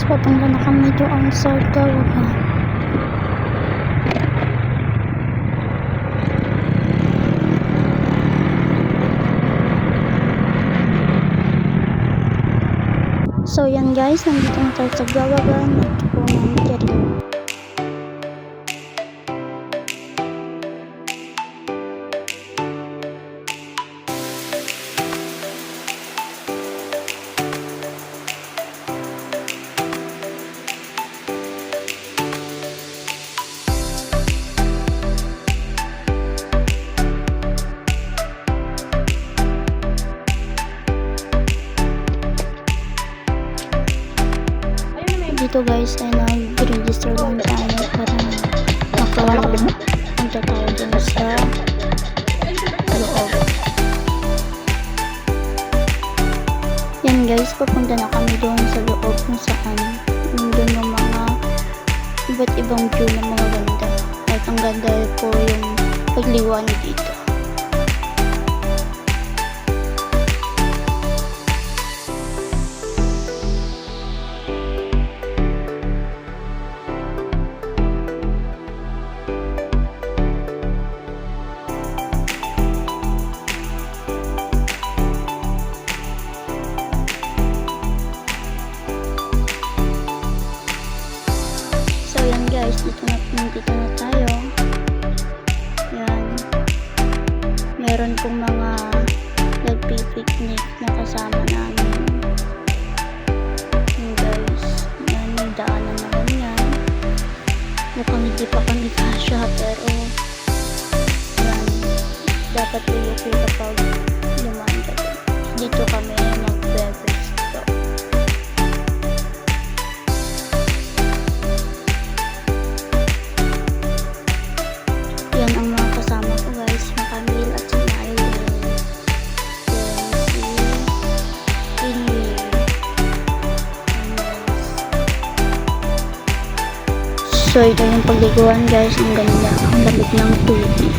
guys, papunta na kami doon sa Gawagan. So yan guys, nandito na tayo sa Gawagan. Ito po ng Jerry. Dito guys ay nag-register lang tayo para makapunta tayo dun sa loob. Yan guys, papunta na kami dun sa loob kung saan dun yung mga iba't ibang view na mga ganda. At ang ganda po yung pagliwanag dito. Guys, dito na tayo. Yan. Meron pong mga nagpipiknik na kasama namin. Yan guys. Yan, may daanan naman yan. Mukhang hindi pa kami kasya, pero yan. Dapat okay kapag lumaan ka dito. Dito kami mag-beverage. Yan ang mga kasama ko guys, si Camille at si Nile. Then si Inwi. So ito yung pagliguan guys, ang ganda, ang lamig ng tubig.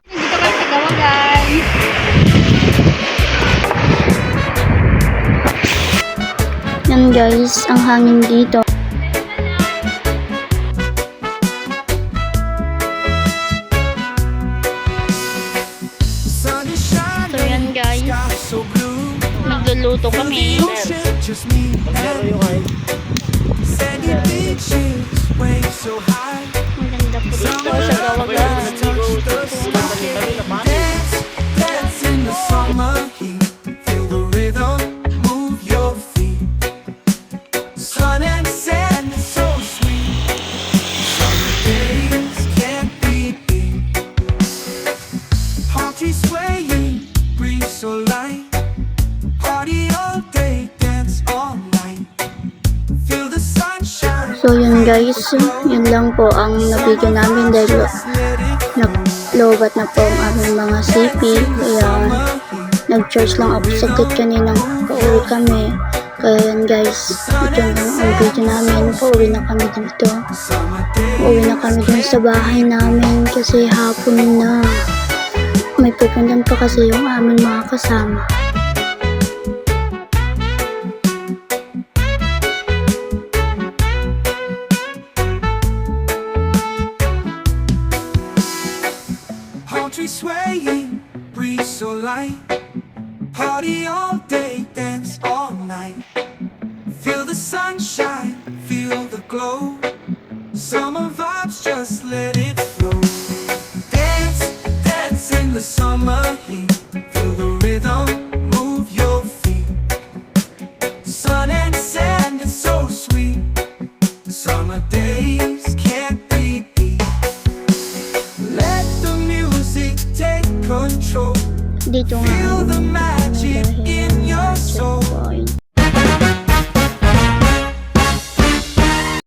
Dito kayo sa Gawagan. Yan guys, ang hangin dito. So yan guys, magluluto kami. Ang ganda po dito sa Gawagan. Swaying, breeze so light. Party all day, dance all night. Feel the sunshine. So yun guys, yun lang po ang nabigyan namin dahil naglobat na po ang aming mga CP. Kaya nag-charge lang ako saglit kaninang pauwi kami. Kaya yan guys, ito lang ang video namin. Pauwi na kami dito. Pauwi na kami dun sa bahay namin kasi hapon na. May pupuntan pa kasi yung aming mga kasama. Palm tree swaying, breeze so light. Party all day, dance all night. Feel the sunshine, feel the glow. Summer vibes, just let it flow. Dance in the summer heat. Feel the rhythm, move your feet. Sun and sand is so sweet. Summer days can't be beat. Let the music take control. Dito nga